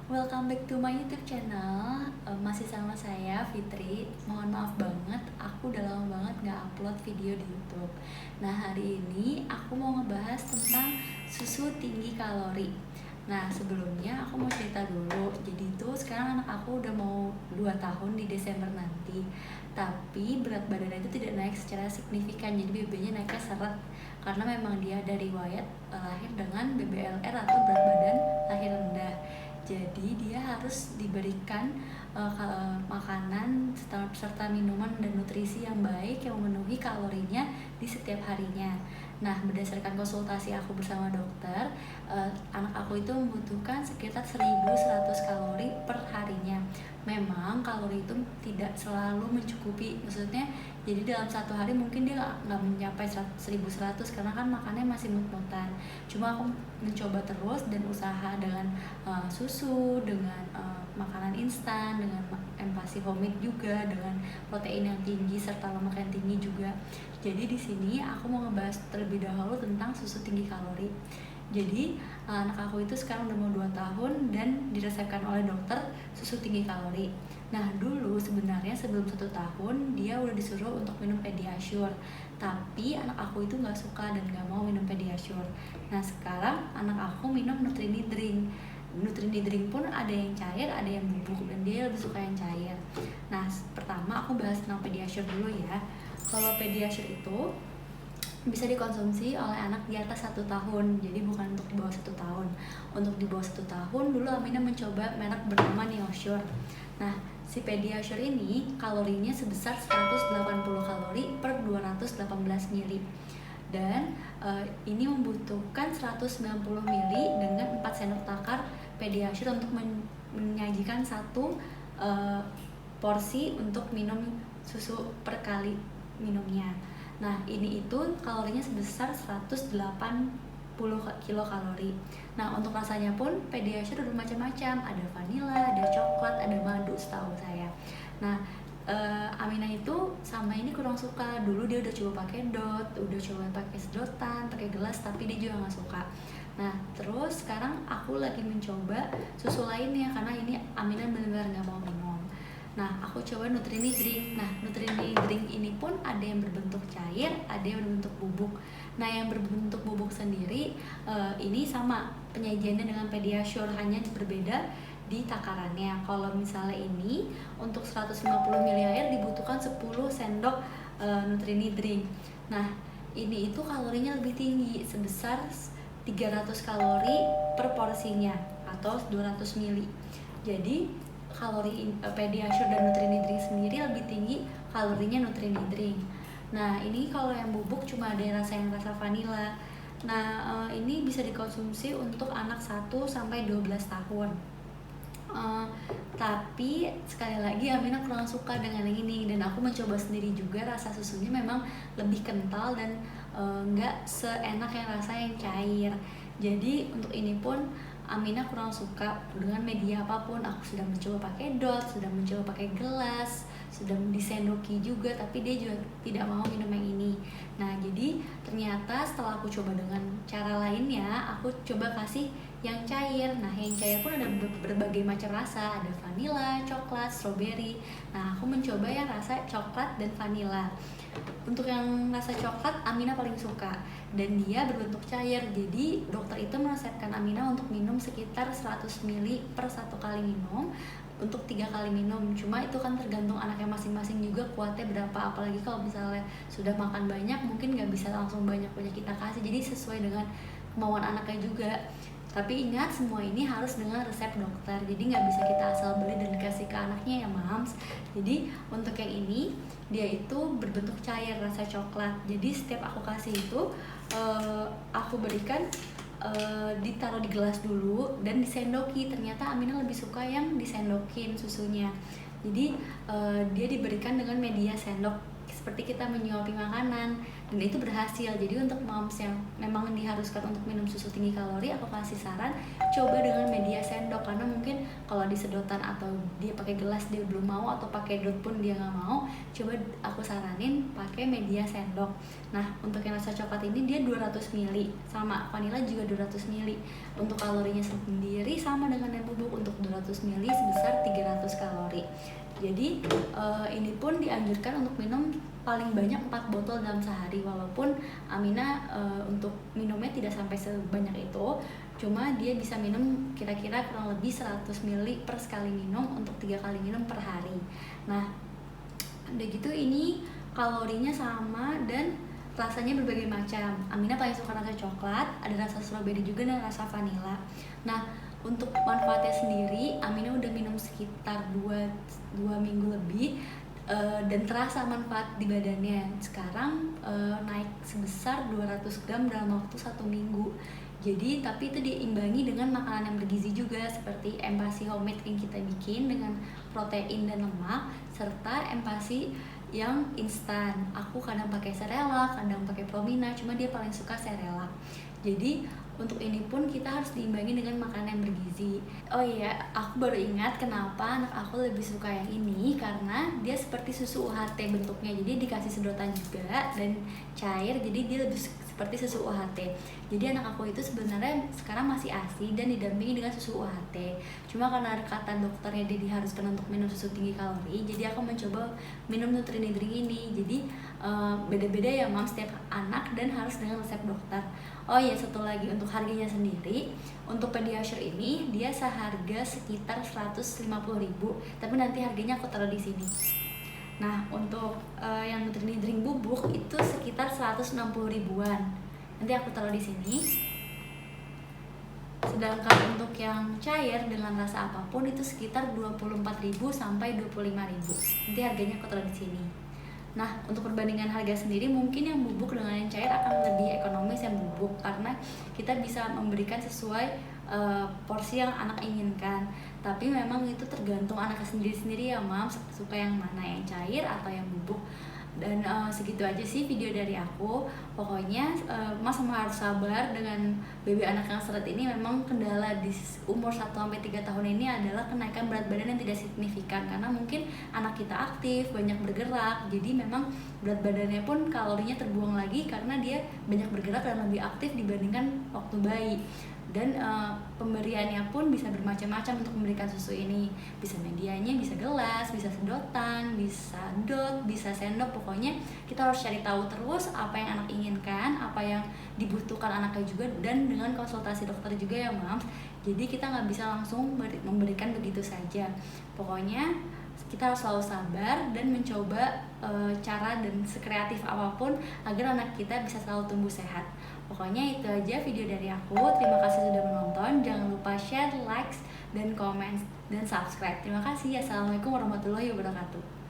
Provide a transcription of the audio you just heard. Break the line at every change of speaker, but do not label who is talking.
Welcome back to my YouTube channel. Masih sama saya Fitri. Mohon maaf banget, aku udah lama banget nggak upload video di YouTube. Nah, hari ini aku mau ngebahas tentang susu tinggi kalori. Nah, sebelumnya aku mau cerita dulu. Jadi itu sekarang anak aku udah mau 2 tahun di Desember nanti. Tapi berat badannya itu tidak naik secara signifikan. Jadi BB-nya naiknya seret. Karena memang dia ada riwayat lahir dengan BBLR atau berat badan lahir rendah. Jadi dia harus diberikan makanan serta minuman dan nutrisi yang baik yang memenuhi kalorinya di setiap harinya. Nah, berdasarkan konsultasi aku bersama dokter, anak aku itu membutuhkan sekitar 1.100 kalori per harinya. Memang kalori itu tidak selalu mencukupi, maksudnya jadi dalam satu hari mungkin dia nggak mencapai 1.100 karena kan makannya masih mut-mutan. Cuma aku mencoba terus dan usaha dengan susu, dengan makanan instan, dengan empasi homemade juga, dengan protein yang tinggi serta lemak yang tinggi juga. Jadi di sini aku mau ngebahas terlebih dahulu tentang susu tinggi kalori. Jadi anak aku itu sekarang udah mau 2 tahun dan diresepkan oleh dokter susu tinggi kalori. Nah, dulu sebenarnya sebelum 1 tahun dia udah disuruh untuk minum Pediasure, tapi anak aku itu nggak suka dan nggak mau minum Pediasure. Nah, sekarang anak aku minum Nutrini Drink. Nutrini Drink pun ada yang cair, ada yang bubuk, dan dia lebih suka yang cair. Nah, pertama aku bahas tentang Pediasure dulu ya. Kalau Pediasure itu bisa dikonsumsi oleh anak di atas 1 tahun, jadi bukan untuk di bawah 1 tahun. Untuk di bawah 1 tahun, dulu Amina mencoba merek bernama Neosure. Nah, si Pediasure ini kalorinya sebesar 180 kalori per 218 ml. Dan ini membutuhkan 190 ml dengan 4 sendok takar Pediasure untuk menyajikan satu porsi untuk minum susu per kali minumnya. Nah, ini itu kalorinya sebesar 180 kilokalori. Nah, untuk rasanya pun Pediasure ada macam-macam, ada vanilla, ada coklat, ada madu setahu saya. Nah, Amina itu sama ini kurang suka. Dulu dia udah coba pakai dot, udah coba pakai sedotan, pakai gelas, tapi dia juga nggak suka. Nah, terus sekarang aku lagi mencoba susu lainnya karena ini Amina benar-benar nggak mau minum. Nah, aku coba Nutrini Drink. Nah, Nutrini Drink ini pun ada yang berbentuk cair, ada yang berbentuk bubuk. Nah, yang berbentuk bubuk sendiri ini sama penyajiannya dengan Pediasure, hanya berbeda di takarannya. Kalau misalnya ini untuk 150 ml air dibutuhkan 10 sendok Nutrini Drink. Nah, ini itu kalorinya lebih tinggi, sebesar 300 kalori per porsinya atau 200 ml. Jadi kalori Pediasure dan Nutrini Drink sendiri lebih tinggi kalorinya Nutrini Drink. Nah, ini kalau yang bubuk cuma ada yang rasa vanila. Nah, ini bisa dikonsumsi untuk anak 1 sampai 12 tahun. Tapi sekali lagi Amina kurang suka dengan yang ini, dan aku mencoba sendiri juga, rasa susunya memang lebih kental dan nggak seenak yang rasa yang cair. Jadi untuk ini pun Amina kurang suka dengan media apapun. Aku sudah mencoba pakai dot, sudah mencoba pakai gelas, sudah disendoki juga, tapi dia juga tidak mau minum yang ini. Nah, jadi ternyata setelah aku coba dengan cara lainnya, aku coba kasih yang cair. Nah, yang cair pun ada berbagai macam rasa, ada vanilla, coklat, strawberry. Nah, aku mencoba yang rasa coklat dan vanilla. Untuk yang rasa coklat Amina paling suka, dan dia berbentuk cair. Jadi dokter itu meresepkan Amina untuk minum sekitar 100 ml per 1 kali minum untuk 3 kali minum. Cuma itu kan tergantung anaknya masing-masing juga kuatnya berapa. Apalagi kalau misalnya sudah makan banyak, mungkin nggak bisa langsung banyak-banyak kita kasih. Jadi sesuai dengan kemauan anaknya juga. Tapi ingat, semua ini harus dengan resep dokter. Jadi nggak bisa kita asal beli dan kasih ke anaknya ya, mams. Jadi untuk yang ini dia itu berbentuk cair, rasa coklat. Jadi setiap aku kasih itu aku berikan ditaruh di gelas dulu dan disendoki. Ternyata Amina lebih suka yang disendokin susunya. Jadi dia diberikan dengan media sendok seperti kita menyuapi makanan. dan itu berhasil. Jadi untuk moms yang memang diharuskan untuk minum susu tinggi kalori, aku kasih saran coba dengan media sendok, karena mungkin kalau di sedotan atau dia pakai gelas dia belum mau, atau pakai dot pun dia nggak mau, coba aku saranin pakai media sendok. Nah untuk yang rasa coklat ini dia 200 ml, sama vanilla juga 200 ml. Untuk kalorinya sendiri sama dengan yang bubuk, untuk 200 ml sebesar 300 kalori. Jadi ini pun dianjurkan untuk minum paling banyak 4 botol dalam sehari, walaupun Amina untuk minumnya tidak sampai sebanyak itu, cuma dia bisa minum kira-kira kurang lebih 100 ml per sekali minum untuk 3 kali minum per hari. Nah udah gitu ini kalorinya sama dan rasanya berbagai macam. Amina paling suka rasa coklat, ada rasa strawberry juga dan rasa vanila. Nah untuk manfaatnya sendiri, Amina udah minum sekitar 2 minggu lebih dan terasa manfaat di badannya. Sekarang naik sebesar 200 gram dalam waktu 1 minggu. Jadi tapi itu diimbangi dengan makanan yang bergizi juga, seperti empasi homemade yang kita bikin dengan protein dan lemak, serta empasi yang instan. Aku kadang pakai Cerelac, kadang pakai Promina, cuma dia paling suka Cerelac. Jadi untuk ini pun kita harus diimbangi dengan makanan yang bergizi. Oh iya, aku baru ingat kenapa anak aku lebih suka yang ini, karena dia seperti susu UHT bentuknya. Jadi dikasih sedotan juga dan cair, jadi dia lebih seperti susu UHT. Jadi anak aku itu sebenarnya sekarang masih ASI dan didampingi dengan susu UHT. Cuma karena kata dokternya dia diharuskan untuk minum susu tinggi kalori, jadi aku mencoba minum Nutrinidring ini. Jadi beda-beda ya mam setiap anak dan harus dengan resep dokter. Oh iya, satu lagi untuk harganya sendiri, untuk Pediasure ini dia seharga sekitar 150.000, tapi nanti harganya aku taruh di sini. Nah untuk yang Nutrinidring bubuk itu sekitar 160 ribuan, nanti aku taruh di sini. Sedangkan untuk yang cair dengan rasa apapun itu sekitar 24.000 sampai 25.000, nanti harganya aku taruh di sini. Nah untuk perbandingan harga sendiri, mungkin yang bubuk dengan yang cair akan lebih ekonomis yang bubuk, karena kita bisa memberikan sesuai porsi yang anak inginkan. Tapi memang itu tergantung anaknya sendiri-sendiri ya mam, suka yang mana, yang cair atau yang bubuk. Dan segitu aja sih video dari aku. Pokoknya mas harus sabar dengan baby anak yang seret ini. Memang kendala di umur 1-3 tahun ini adalah kenaikan berat badan yang tidak signifikan, karena mungkin anak kita aktif, banyak bergerak, jadi memang berat badannya pun kalorinya terbuang lagi karena dia banyak bergerak dan lebih aktif dibandingkan waktu bayi. Dan pemberiannya pun bisa bermacam-macam untuk memberikan susu ini, bisa medianya, bisa gelas, bisa sedotan, bisa dot, bisa sendok. Pokoknya kita harus cari tahu terus apa yang anak inginkan, apa yang dibutuhkan anaknya juga, dan dengan konsultasi dokter juga ya mams. Jadi kita nggak bisa langsung memberikan begitu saja. Pokoknya kita harus selalu sabar dan mencoba cara dan sekreatif apapun agar anak kita bisa selalu tumbuh sehat. Pokoknya itu aja video dari aku. Terima kasih sudah menonton. Jangan lupa share, like, dan komen, dan subscribe. Terima kasih. Assalamualaikum warahmatullahi wabarakatuh.